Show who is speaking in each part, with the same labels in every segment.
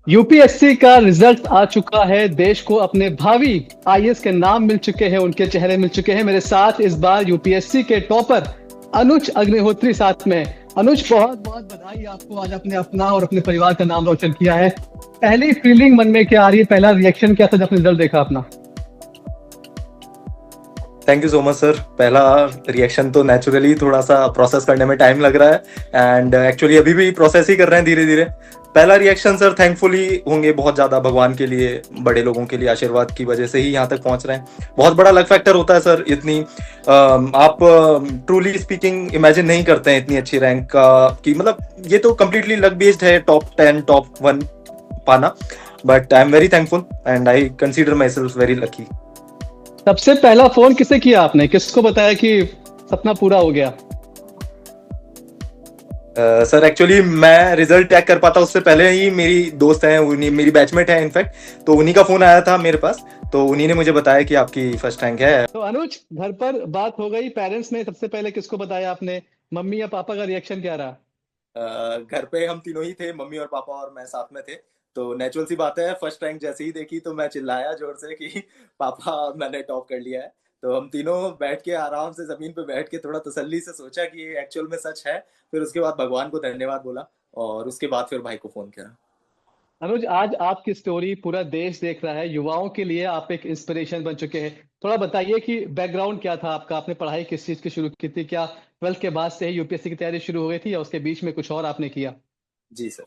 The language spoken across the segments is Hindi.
Speaker 1: यूपीएससी का रिजल्ट आ चुका है। देश को अपने भावी आईएएस के नाम मिल चुके हैं, उनके चेहरे मिल चुके हैं। मेरे साथ इस बार यूपीएससी के टॉपर अनुज अग्निहोत्री साथ में। अनुज, बहुत बहुत बधाई आपको, आज आपने अपना और अपने परिवार का नाम रोशन किया है। पहली फीलिंग मन में क्या आ रही है, पहला रिएक्शन क्या था जब आपने रिजल्ट देखा अपना?
Speaker 2: Thank you so much sir. पहला रिएक्शन तो नेचुरली थोड़ा सा प्रोसेस करने में टाइम लग रहा है एंड एक्चुअली अभी भी प्रोसेस ही कर रहे हैं धीरे धीरे। पहला रिएक्शन सर थैंकफुली होंगे बहुत ज्यादा, भगवान के लिए, बड़े लोगों के लिए आशीर्वाद की वजह से ही यहाँ तक पहुंच रहे हैं। बहुत बड़ा लक फैक्टर होता है सर। इतनी आप ट्रूली स्पीकिंग इमेजिन नहीं करते हैं इतनी अच्छी रैंक का, कि मतलब ये तो कम्प्लीटली लक बेस्ड है, टॉप 10 टॉप 1 पाना। But I am very thankful and I consider my self very lucky.
Speaker 1: सबसे पहला फोन किसे किया आपने, किसको बताया कि सपना पूरा हो गया?
Speaker 2: सर एक्चुअली मैं रिजल्ट चेक कर पाता उससे पहले ही मेरी दोस्त है, उन्हीं मेरी बैचमेट है इनफैक्ट, तो उन्हीं का फोन आया था मेरे पास। तो उन्हीं ने मुझे बताया कि आपकी फर्स्ट रैंक है।
Speaker 1: तो अनुज, घर पर बात हो गई, पेरेंट्स ने सबसे पहले किसको बताया आपने? मम्मी या पापा का रिएक्शन क्या रहा?
Speaker 2: घर पे हम तीनों ही थे, मम्मी और पापा और मैं साथ में थे। तो नेचुरल सी बात है, फर्स्ट रैंक जैसे ही देखी तो मैं चिल्लाया जोर से कि पापा मैंने टॉप कर लिया है। तो हम तीनों बैठ के आराम से जमीन पे बैठ के थोड़ा तसल्ली से सोचा कि ये एक्चुअल में सच है। फिर उसके बाद भगवान को धन्यवाद बोला और उसके बाद फिर भाई को फोन किया।
Speaker 1: अनुज, आज आपकी स्टोरी पूरा देश देख रहा है, युवाओं के लिए आप एक इंस्पिरेशन बन चुके हैं। थोड़ा बताइए कि बैकग्राउंड क्या था आपका, आपने पढ़ाई किस चीज की शुरू की थी? क्या 12th के बाद से ही यूपीएससी की तैयारी शुरू हो गई थी या उसके बीच में कुछ और आपने किया?
Speaker 2: जी सर।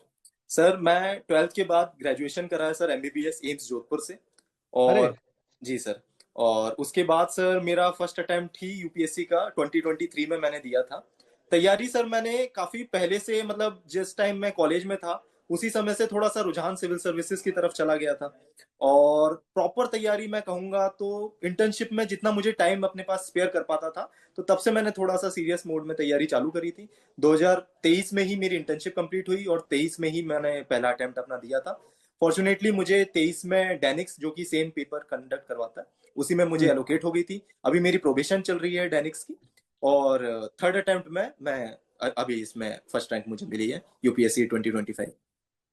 Speaker 2: सर मैं 12th के बाद ग्रेजुएशन करा है सर, एमबीबीएस एम्स जोधपुर से।
Speaker 1: अरे,
Speaker 2: और जी सर। और उसके बाद सर मेरा फर्स्ट अटेम्प्ट ही यूपीएससी का 2023 में मैंने दिया था। तैयारी सर मैंने काफ़ी पहले से, मतलब जिस टाइम मैं कॉलेज में था उसी समय से थोड़ा सा रुझान सिविल सर्विसेज की तरफ चला गया था। और प्रॉपर तैयारी मैं कहूँगा तो इंटर्नशिप में जितना मुझे टाइम अपने पास स्पेयर कर पाता था, तो तब से मैंने थोड़ा सा सीरियस मोड में तैयारी चालू करी थी। 2023 में ही मेरी इंटर्नशिप कंप्लीट हुई और 23 में ही मैंने पहला अटेम्प्ट अपना दिया था। फॉर्चुनेटली मुझे 23 में डेनिक्स, जो कि सेम पेपर कंडक्ट करवाता है, उसी में मुझे
Speaker 1: हम्म।
Speaker 2: एलोकेट हो गई थी। अभी मेरी प्रोबेशन चल रही है डेनिक्स की। और थर्ड अटेम्प्ट में मैं अभी इसमें फर्स्ट रैंक मुझे मिली है यूपीएससी 2025।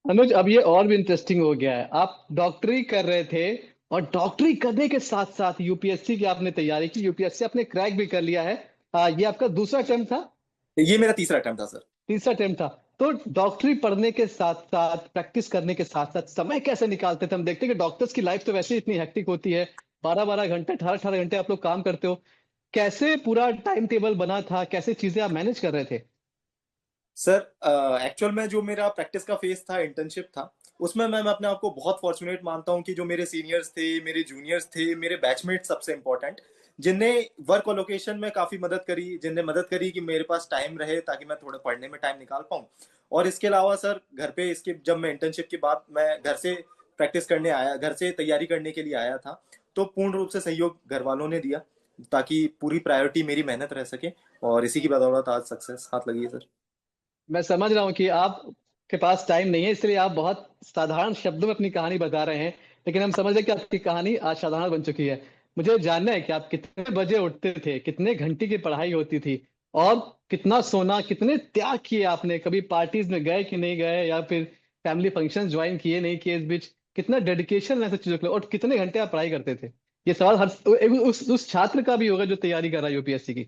Speaker 1: अनुज, अब ये और भी इंटरेस्टिंग हो गया है। आप डॉक्टरी कर रहे थे और डॉक्टरी करने के साथ साथ यूपीएससी की आपने तैयारी की, यूपीएससी आपने क्रैक भी कर लिया है। ये आपका दूसरा अटेम्प्ट था?
Speaker 2: ये मेरा तीसरा अटेम्प्ट था सर।
Speaker 1: तीसरा अटेम्प्ट था। तो डॉक्टरी पढ़ने के साथ साथ, प्रैक्टिस करने के साथ साथ समय कैसे निकालते थे? हम देखते हैं कि डॉक्टर्स की लाइफ तो वैसे ही इतनी हेक्टिक होती है, 12-12 घंटे, 18-18 घंटे आप लोग काम करते हो। कैसे पूरा टाइम टेबल बना था, कैसे चीजें आप मैनेज कर रहे थे?
Speaker 2: सर एक्चुअल में जो मेरा प्रैक्टिस का फेज था, इंटर्नशिप था, उसमें मैं अपने आप को बहुत फॉर्चुनेट मानता हूँ कि जो मेरे सीनियर्स थे, मेरे जूनियर्स थे, मेरे बैचमेट सबसे इंपॉर्टेंट, जिनने वर्क लोकेशन में काफ़ी मदद करी, जिनने मदद करी कि मेरे पास टाइम रहे ताकि मैं थोड़ा पढ़ने में टाइम निकाल पाऊँ। और इसके अलावा सर घर पे, इसके जब मैं इंटर्नशिप के बाद मैं घर से प्रैक्टिस करने आया, घर से तैयारी करने के लिए आया था, तो पूर्ण रूप से सहयोग घर वालों ने दिया ताकि पूरी प्रायोरिटी मेरी मेहनत रह सके। और इसी की बदौलत आज सक्सेस हाथ लगी है सर।
Speaker 1: मैं समझ रहा हूँ कि आप के पास टाइम नहीं है, इसलिए आप बहुत साधारण शब्दों में अपनी कहानी बता रहे हैं। लेकिन हम समझ रहे हैं कि आपकी कहानी आज साधारण बन चुकी है। मुझे जानना है कि आप कितने बजे उठते थे, कितने घंटे की पढ़ाई होती थी, और कितना सोना, कितने त्याग किए आपने? कभी पार्टीज में गए कि नहीं गए, या फिर फैमिली फंक्शन ज्वाइन किए नहीं किए? इस बीच कितना डेडिकेशन है सब चीजों के लिए, और कितने घंटे आप पढ़ाई करते थे? ये सवाल हर उस छात्र का भी होगा जो तैयारी कर रहा है यूपीएससी की।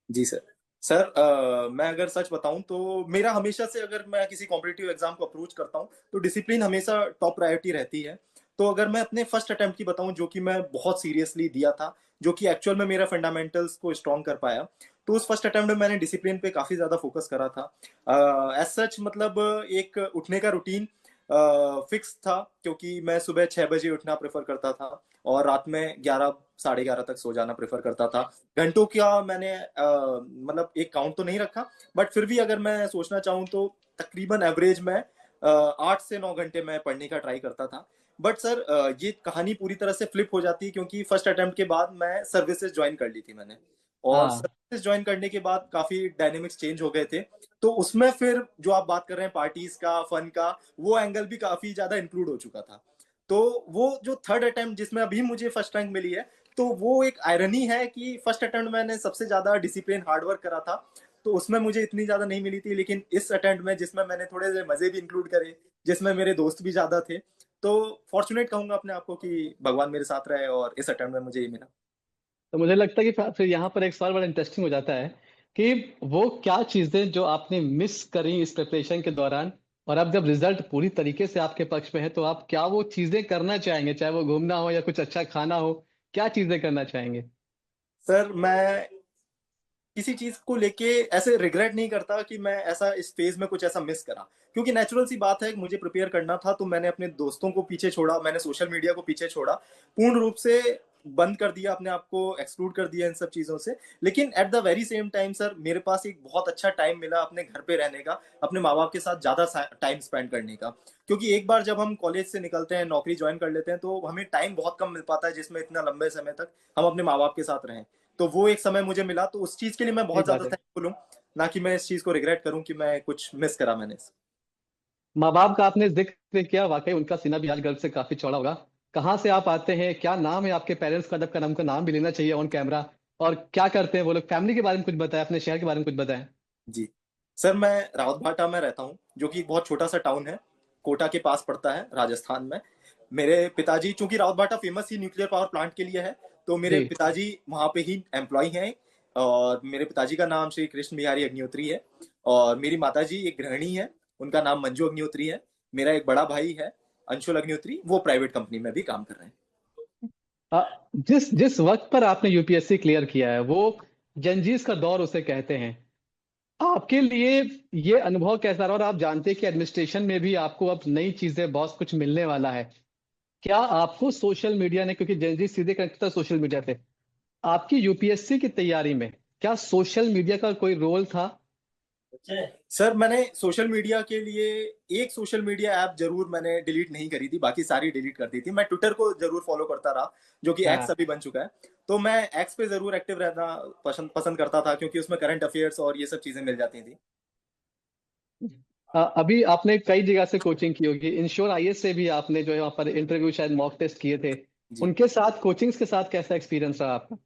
Speaker 2: जी सर। सर मैं अगर सच बताऊं तो मेरा हमेशा से, अगर मैं किसी कॉम्पिटिटिव एग्जाम को अप्रोच करता हूं तो डिसिप्लिन हमेशा टॉप प्रायोरिटी रहती है। तो अगर मैं अपने फर्स्ट अटेम्प्ट की बताऊं, जो कि मैं बहुत सीरियसली दिया था, जो कि एक्चुअल में मेरा फंडामेंटल्स को स्ट्रॉन्ग कर पाया, तो उस फर्स्ट अटेम्प्ट में मैंने डिसिप्लिन पे काफ़ी ज़्यादा फोकस करा था। एज सच, मतलब एक उठने का रूटीन फिक्स था, क्योंकि मैं सुबह 6 बजे उठना प्रेफर करता था और रात में 11 साढ़े 11 तक सो जाना प्रेफर करता था। घंटों का मैंने मतलब एक काउंट तो नहीं रखा, बट फिर भी अगर मैं सोचना चाहूँ तो तकरीबन एवरेज में 8 से 9 घंटे मैं पढ़ने का ट्राई करता था। बट सर ये कहानी पूरी तरह से फ्लिप हो जाती है, क्योंकि फर्स्ट अटेम्प्ट के बाद मैं सर्विसेज ज्वाइन कर ली थी मैंने। और
Speaker 1: हाँ।
Speaker 2: सर्विसेज ज्वाइन करने के बाद काफी डायनेमिक्स चेंज हो गए थे। तो उसमें फिर जो आप बात कर रहे हैं पार्टीज का, फन का, वो एंगल भी काफी ज्यादा इंक्लूड हो चुका था। तो वो जो थर्ड अटेम्प्ट जिसमें अभी मुझे फर्स्ट रैंक मिली है, तो वो एक आयरनी है कि फर्स्ट अटेम्प्ट मैंने सबसे ज्यादा डिसिप्लिन हार्डवर्क करा था। तो उसमें मुझे इतनी ज्यादा नहीं मिली थी, लेकिन इस अटेम्प्ट में जिसमें मैंने थोड़े से मजे भी इंक्लूड करे, जिसमें मेरे दोस्त भी ज्यादा थे, तो फॉर्चुनेट कहूंगा अपने आप को कि भगवान मेरे साथ रहे और इस अटेम्प्ट में मुझे ये मिला।
Speaker 1: तो मुझे लगता है कि फिर यहाँ पर एक सवाल बड़ा इंटरेस्टिंग हो जाता है कि वो क्या चीजें जो आपने मिस करी इस प्रिपरेशन के दौरान, और अब जब रिजल्ट पूरी तरीके से आपके पक्ष में है तो आप क्या वो चीजें करना चाहेंगे, चाहे वो घूमना हो या कुछ अच्छा खाना हो, क्या चीजें करना चाहेंगे?
Speaker 2: सर मैं किसी चीज को लेके ऐसे रिग्रेट नहीं करता कि मैं ऐसा इस फेज में कुछ ऐसा मिस करा, क्योंकि नेचुरल सी बात है, मुझे प्रिपेयर करना था तो मैंने अपने दोस्तों को पीछे छोड़ा, मैंने सोशल मीडिया को पीछे छोड़ा, पूर्ण रूप से बंद कर दिया, अपने आप को एक्सक्लूड कर दिया इन सब चीजों से। लेकिन at the very same time sir, मेरे पास एक बहुत अच्छा टाइम मिला अपने घर पे रहने का, अपने माँ बाप के साथ ज्यादा टाइम स्पेंड करने का। क्योंकि एक बार जब हम कॉलेज से निकलते हैं, नौकरी ज्वाइन कर लेते हैं, तो हमें टाइम बहुत कम मिल पाता है जिसमें इतना लंबे समय तक हम अपने माँ बाप के साथ रहें। तो वो एक समय मुझे मिला, तो उस चीज के लिए मैं
Speaker 1: सही
Speaker 2: बहुत
Speaker 1: बात
Speaker 2: ज्यादा
Speaker 1: है।
Speaker 2: थैंकफुल हूँ, ना कि मैं इस चीज को रिग्रेट करूं कि मैं कुछ मिस करा मैंने।
Speaker 1: माँ बाप का आपने जिक्र किया, वाकई उनका सीना भी आज गर्व से काफी चौड़ा होगा। कहाँ से आप आते हैं, क्या नाम है आपके पेरेंट्स का? जब का नाम का नाम भी लेना चाहिए ऑन कैमरा। और क्या करते हैं वो लोग? फैमिली के बारे में कुछ बताएं, अपने शहर के बारे में कुछ बताएं।
Speaker 2: जी सर, मैं रावत भाटा में रहता हूँ, जो कि एक बहुत छोटा सा टाउन है, कोटा के पास पड़ता है, राजस्थान में। मेरे पिताजी, चूंकि रावत भाटा फेमस ही न्यूक्लियर पावर प्लांट के लिए है, तो मेरे
Speaker 1: जी।
Speaker 2: पिताजी वहां पे ही एम्प्लॉय हैं। और मेरे पिताजी का नाम श्री कृष्ण बिहारी अग्निहोत्री है। और मेरी माताजी एक गृहिणी है, उनका नाम मंजू अग्निहोत्री है। मेरा एक बड़ा भाई है, अंशुल अग्निहोत्री, वो प्राइवेट कंपनी में भी काम कर रहे हैं।
Speaker 1: जिस जिस वक्त पर आपने यूपीएससी क्लियर किया है वो जंजीस का दौर उसे कहते हैं। आपके लिए ये अनुभव कैसा रहा? और आप जानते हैं कि एडमिनिस्ट्रेशन में भी आपको अब नई चीजें, बहुत कुछ मिलने वाला है। क्या आपको सोशल मीडिया ने, क्योंकि जंजीस सीधे कनेक्ट था सोशल मीडिया से, आपकी यूपीएससी की तैयारी में क्या सोशल मीडिया का कोई रोल था?
Speaker 2: सर मैंने सोशल मीडिया के लिए एक सोशल मीडिया ऐप जरूर मैंने डिलीट नहीं करी थी, बाकी सारी डिलीट कर दी थी। मैं ट्विटर को जरूर फॉलो करता रहा, जो कि एक्स
Speaker 1: हाँ।
Speaker 2: अभी बन चुका है। तो मैं एक्स पे जरूर एक्टिव रहना पसंद पसंद करता था, क्योंकि उसमें करंट अफेयर्स और ये सब चीजें मिल जाती थी।
Speaker 1: अभी आपने कई जगह से कोचिंग की होगी, इंश्योर आईएएस से भी आपने जो है वहाँ पर इंटरव्यू शायद मॉक टेस्ट किए थे।
Speaker 2: जी
Speaker 1: उनके साथ, कोचिंग्स के साथ कैसा एक्सपीरियंस रहा आपका?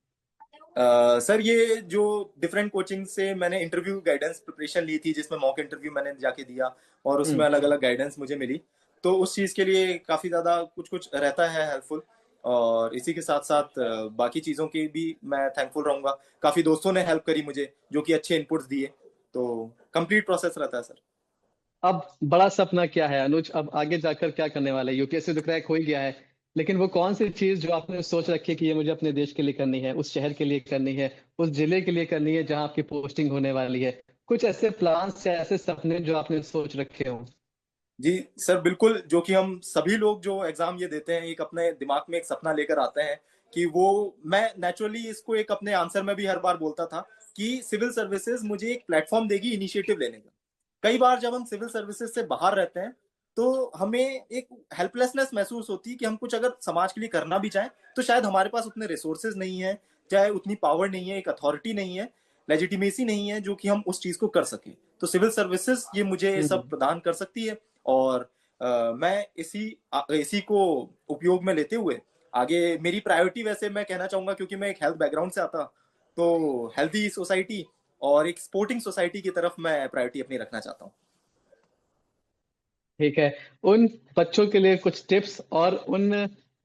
Speaker 2: सर, ये जो डिफरेंट कोचिंग से मैंने इंटरव्यू गाइडेंस प्रिपरेशन ली थी, जिसमें मॉक इंटरव्यू मैंने जाके दिया और उसमें
Speaker 1: हम्म।
Speaker 2: अलग अलग गाइडेंस मुझे मिली, तो उस चीज़ के लिए काफ़ी ज़्यादा कुछ कुछ रहता है हेल्पफुल। और इसी के साथ साथ बाकी चीज़ों की भी मैं थैंकफुल रहूंगा। काफ़ी दोस्तों ने हेल्प करी मुझे, जो कि अच्छे इनपुट्स दिए। तो कंप्लीट प्रोसेस रहता है सर।
Speaker 1: अब बड़ा सपना क्या है अनुज? अब आगे जाकर क्या करने वाला है? यूपीएससी तो क्रैक हो ही गया है, लेकिन वो कौन सी चीज जो आपने सोच रखी है कि ये मुझे अपने देश के लिए करनी है, उस शहर के लिए करनी है, उस जिले के लिए करनी है जहां आपकी पोस्टिंग होने वाली है? कुछ ऐसे प्लान्स या ऐसे सपने जो आपने सोच रखे हो?
Speaker 2: जी सर, बिल्कुल। जो कि हम सभी लोग जो एग्जाम ये देते हैं, एक अपने दिमाग में एक सपना लेकर आते हैं कि वो, मैं नेचुरली इसको एक अपने आंसर में भी हर बार बोलता था कि सिविल सर्विसेज मुझे एक प्लेटफॉर्म देगी इनिशिएटिव लेने का। कई बार जब हम सिविल सर्विसेज से बाहर रहते हैं, तो हमें एक हेल्पलेसनेस महसूस होती है कि हम कुछ अगर समाज के लिए करना भी चाहें, तो शायद हमारे पास उतने रिसोर्सेज नहीं है, चाहे उतनी पावर नहीं है, एक अथॉरिटी नहीं है, लेजिटिमेसी नहीं है, जो कि हम उस चीज को कर सके। तो सिविल सर्विसेज ये मुझे सब
Speaker 1: हम्म।
Speaker 2: प्रदान कर सकती है। और मैं इसी को उपयोग में लेते हुए आगे, मेरी प्रायोरिटी वैसे मैं कहना चाहूंगा, क्योंकि मैं एक हेल्थ बैकग्राउंड से आता, तो हेल्थी सोसाइटी और एक स्पोर्टिंग सोसाइटी की तरफ मैं प्रायोरिटी अपनी रखना चाहता हूँ।
Speaker 1: ठीक है। उन बच्चों के लिए कुछ टिप्स, और उन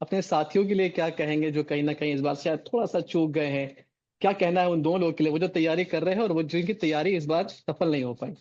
Speaker 1: अपने साथियों के लिए क्या कहेंगे जो कहीं ना कहीं इस बार शायद थोड़ा सा चूक गए हैं? क्या कहना है उन दोनों लोगों के लिए, वो जो तैयारी कर रहे हैं और वो जिनकी तैयारी इस बार सफल नहीं हो पाई?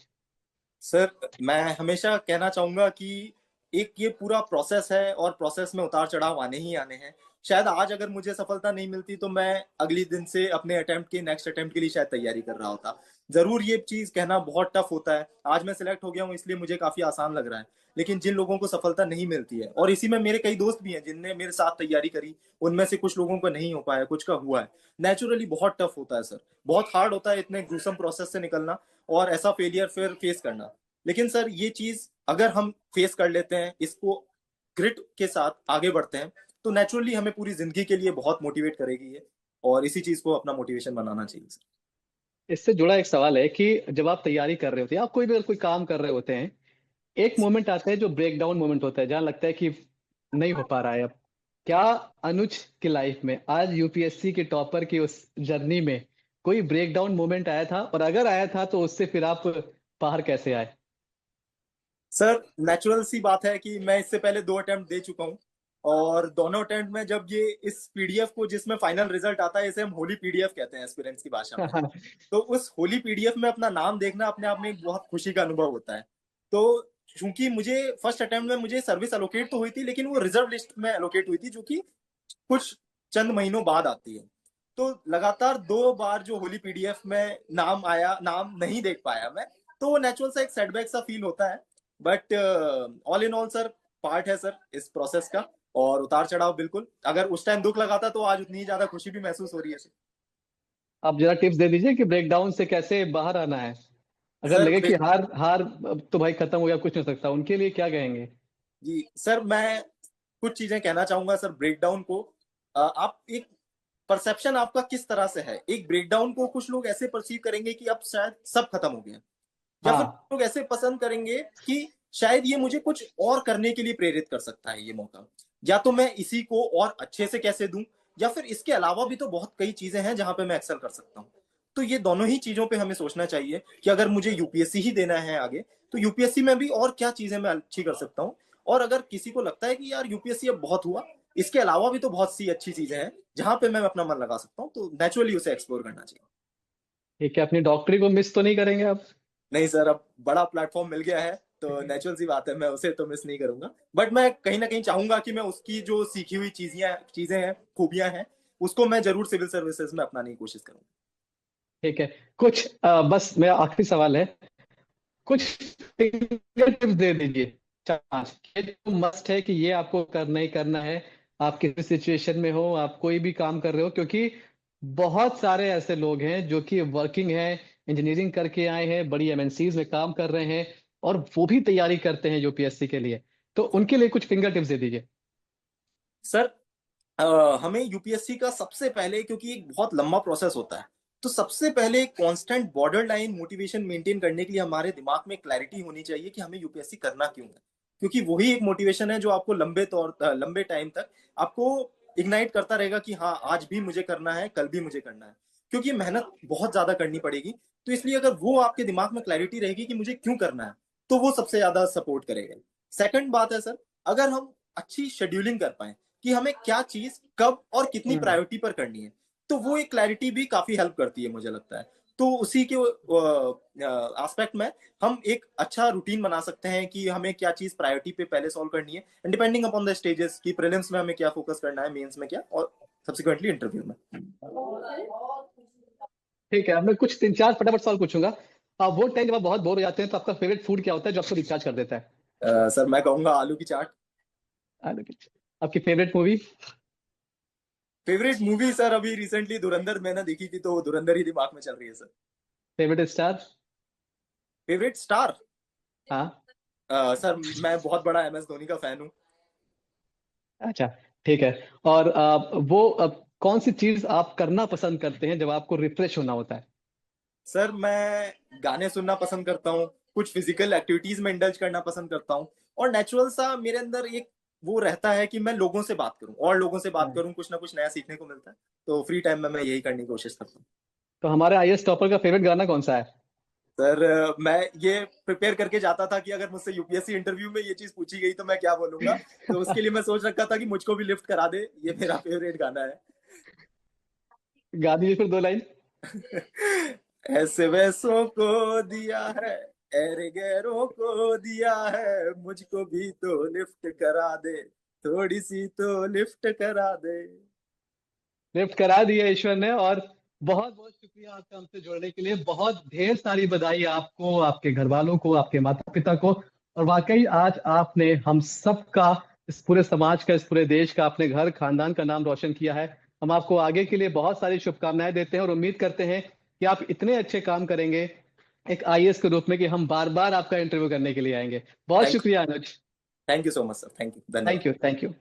Speaker 2: सर मैं हमेशा कहना चाहूंगा कि एक ये पूरा प्रोसेस है, और प्रोसेस में उतार चढ़ाव आने ही आने हैं। शायद आज अगर मुझे सफलता नहीं मिलती, तो मैं अगली दिन से अपने अटेम्प्ट के नेक्स्ट अटेम्प्ट के लिए शायद तैयारी कर रहा होता। जरूर ये चीज कहना बहुत टफ होता है। आज मैं सिलेक्ट हो गया हूँ, इसलिए मुझे काफी आसान लग रहा है। लेकिन जिन लोगों को सफलता नहीं मिलती है, और इसी में मेरे कई दोस्त भी हैं जिनने मेरे साथ तैयारी करी, उनमें से कुछ लोगों को नहीं हो पाया, कुछ का हुआ है। नेचुरली बहुत टफ होता है सर, बहुत हार्ड होता है इतने ग्रूसम प्रोसेस से निकलना, और ऐसा फेलियर फिर फेस करना। लेकिन सर ये चीज अगर हम फेस कर लेते हैं, इसको ग्रिट के साथ आगे बढ़ते हैं, तो नेचुरली हमें पूरी जिंदगी के लिए बहुत मोटिवेट करेगी ये। और इसी चीज को अपना मोटिवेशन बनाना चाहिए सर।
Speaker 1: इससे जुड़ा एक सवाल है कि जब आप तैयारी कर रहे होते हैं, आप कोई भी अगर कोई काम कर रहे होते हैं, एक मोमेंट आता है जो ब्रेक डाउन मोमेंट होता है, जहां लगता है कि नहीं हो पा रहा है अब। क्या अनुज की लाइफ में आज यूपीएससी के टॉपर की उस जर्नी में कोई ब्रेक डाउन मोमेंट आया था, और अगर आया था तो उससे फिर आप बाहर कैसे आए?
Speaker 2: सर नेचुरल सी बात है कि मैं इससे पहले 2 अटेम्प्ट दे चुका हूँ, और दोनों अटेम्प्ट में जब ये इस पीडीएफ को जिसमें फाइनल रिजल्ट आता है, इसे हम होली पीडीएफ कहते हैं एस्पिरेंट्स की भाषा में, तो उस होली पीडीएफ में अपना नाम देखना अपने आप में एक बहुत खुशी का अनुभव होता है। तो चूंकि मुझे फर्स्ट अटेम्प्ट में मुझे सर्विस एलोकेट तो हुई थी, लेकिन वो रिजर्व लिस्ट में एलोकेट हुई थी, जो कि कुछ चंद महीनों बाद आती है। तो लगातार 2 बार जो होली पीडीएफ में नाम आया, नाम नहीं देख पाया मैं, तो वो नेचुरल सा एक सेटबैक सा फील होता है। But all in all sir, part है सर इस प्रोसेस का, और उतार चढ़ाव बिल्कुल। अगर उस टाइम दुख लगा था तो आज उतनी ज्यादा खुशी भी महसूस हो रही है सर।
Speaker 1: आप जरा टिप्स दे दीजिए कि ब्रेकडाउन से कैसे बाहर आना है। अगर
Speaker 2: सर
Speaker 1: लगे कि हार हार अब तो भाई खत्म हो गया, कुछ नहीं हो सकता, उनके लिए क्या कहेंगे?
Speaker 2: जी सर, मैं कुछ चीजें कहना चाहूंगा सर ब्रेकडाउन को। आप एक परसेप्शन आपका किस तरह से है, एक ब्रेकडाउन को कुछ लोग ऐसे परसीव करेंगे कि अब शायद सब खत्म हो गया, या फिर
Speaker 1: हाँ।
Speaker 2: लोग ऐसे पसंद करेंगे कि शायद ये मुझे कुछ और करने के लिए प्रेरित कर सकता है ये मौका, या तो मैं इसी को और अच्छे से कैसे दूं, या फिर इसके अलावा भी तो बहुत कई चीजें हैं जहां पे मैं एक्सेल कर सकता हूँ। तो ये दोनों ही चीजों पे हमें सोचना चाहिए कि अगर मुझे यूपीएससी ही देना है आगे, तो यूपीएससी में भी और क्या चीजें मैं अच्छी कर सकता हूँ। और अगर किसी को लगता है कि यार यूपीएससी अब बहुत हुआ, इसके अलावा भी तो बहुत सी अच्छी चीजें हैं जहां पे मैं अपना मन लगा सकता हूँ, तो नेचुरली उसे एक्सप्लोर करना चाहिए।
Speaker 1: ठीक है, अपनी डॉक्टरी को मिस तो नहीं करेंगे आप?
Speaker 2: नहीं सर, अब बड़ा प्लेटफॉर्म मिल गया है, तो नेचुरल सी बात है, मैं उसे तो मिस नहीं करूंगा। बट मैं कहीं ना कहीं चाहूंगा कि मैं उसकी जो सीखी हुई चीजें हैं, खूबियां हैं, उसको मैं जरूर सिविल सर्विसेज में अपनाने की कोशिश करूंगा।
Speaker 1: ठीक है। कुछ बस मेरा आखिरी सवाल है, कुछ फिंगर टिप्स दे दीजिए, 4-5 ये जो मस्ट है कि ये आपको करना ही करना है। आप किसी सिचुएशन में हो, आप कोई भी काम कर रहे हो, क्योंकि बहुत सारे ऐसे लोग हैं जो कि वर्किंग हैं, इंजीनियरिंग करके आए हैं, बड़ी एमएनसीज में काम कर रहे हैं, और वो भी तैयारी करते हैं यूपीएससी के लिए। तो उनके लिए कुछ फिंगर टिप्स दे दीजिए।
Speaker 2: सर हमें यूपीएससी का सबसे पहले, क्योंकि एक बहुत लंबा प्रोसेस होता है, तो सबसे पहले constant border line motivation maintain करने के लिए हमारे दिमाग में क्लैरिटी होनी चाहिए कि हमें यूपीएससी करना क्यों है। क्योंकि वही एक मोटिवेशन है जो आपको लंबे टाइम तक आपको इग्नाइट करता रहेगा कि हाँ, आज भी मुझे करना है, कल भी मुझे करना है, क्योंकि मेहनत बहुत ज्यादा करनी पड़ेगी। तो इसलिए अगर वो आपके दिमाग में क्लैरिटी रहेगी कि मुझे क्यों करना है, तो वो सबसे ज्यादा सपोर्ट करेगा। सेकंड बात है सर, अगर हम अच्छी शेड्यूलिंग कर पाए कि हमें क्या चीज कब और कितनी
Speaker 1: हम्म।
Speaker 2: प्रायोरिटी पर करनी है, तो वो एक क्लैरिटी भी काफी हेल्प करती है मुझे लगता है। तो उसी के एस्पेक्ट में हम एक अच्छा रूटीन बना सकते हैं कि हमें क्या चीज प्रायोरिटी पे पहले सॉल्व करनी है, and depending upon the stages की प्रीलिम्स में हमें क्या फोकस करना है, मेंस में क्या, और सब्सिक्वेंटली इंटरव्यू में।
Speaker 1: ठीक है, मैं कुछ 3-4 फटाफट सवाल पूछूंगा। आप वो टाइम जब आप बहुत बोर हो जाते हैं तो आपका फेवरेट फूड क्या होता है जो आपको रिचार्ज कर देता है?
Speaker 2: सर मैं कहूंगा आलू की चाट।
Speaker 1: आलू की। आपकी favourite movie?
Speaker 2: Favourite movie sir, अभी रिसेंटली धुरंधर मैंने देखी थी, तो धुरंधर ही दिमाग में चल रही है sir.
Speaker 1: Favourite star?
Speaker 2: Favourite star?
Speaker 1: हाँ।
Speaker 2: सर मैं बहुत बड़ा एमएस धोनी का फैन हूँ।
Speaker 1: अच्छा। ठीक है। और कौन सी चीज आप करना पसंद करते हैं जब आपको रिफ्रेश होना होता है?
Speaker 2: सर मैं गाने सुनना पसंद करता हूँ, कुछ फिजिकल एक्टिविटीज में इंडल्ज करना पसंद करता हूँ, और नेचुरल सा मेरे अंदर एक वो रहता है कि मैं लोगों से बात करूं, और लोगों से बात
Speaker 1: हाँ।
Speaker 2: करूं, कुछ ना कुछ नया सीखने को मिलता है। तो फ्री टाइम में मैं यही करने की कोशिश करता हूँ।
Speaker 1: तो हमारे आईएएस टॉपर का फेवरेट गाना कौन सा है?
Speaker 2: सर मैं ये प्रिपेयर करके जाता था कि अगर मुझसे यूपीएससी इंटरव्यू में ये चीज पूछी गई तो मैं क्या बोलूंगा, तो उसके लिए मैं सोच रखा था कि मुझको भी लिफ्ट करा दे, ये मेरा फेवरेट गाना
Speaker 1: गा दीजिए फिर 2 लाइन।
Speaker 2: है। ऐसे वैसों को दिया है, ऐरे गैरों को दिया है, मुझको भी तो लिफ्ट करा दे, थोड़ी सी तो लिफ्ट करा दे।
Speaker 1: लिफ्ट करा दिया ईश्वर ने। और बहुत बहुत शुक्रिया आपका हमसे जुड़ने के लिए, बहुत ढेर सारी बधाई आपको, आपके घर वालों को, आपके माता पिता को। और वाकई आज आपने हम सबका, इस पूरे समाज का, इस पूरे देश का, अपने घर खानदान का नाम रोशन किया है। हम आपको आगे के लिए बहुत सारी शुभकामनाएं देते हैं और उम्मीद करते हैं कि आप इतने अच्छे काम करेंगे एक आईएएस के रूप में कि हम बार बार आपका इंटरव्यू करने के लिए आएंगे। बहुत
Speaker 2: थैंक
Speaker 1: शुक्रिया Anuj.
Speaker 2: Thank you so much sir, thank you,
Speaker 1: thank
Speaker 2: धन्यवाद।
Speaker 1: You, thank you.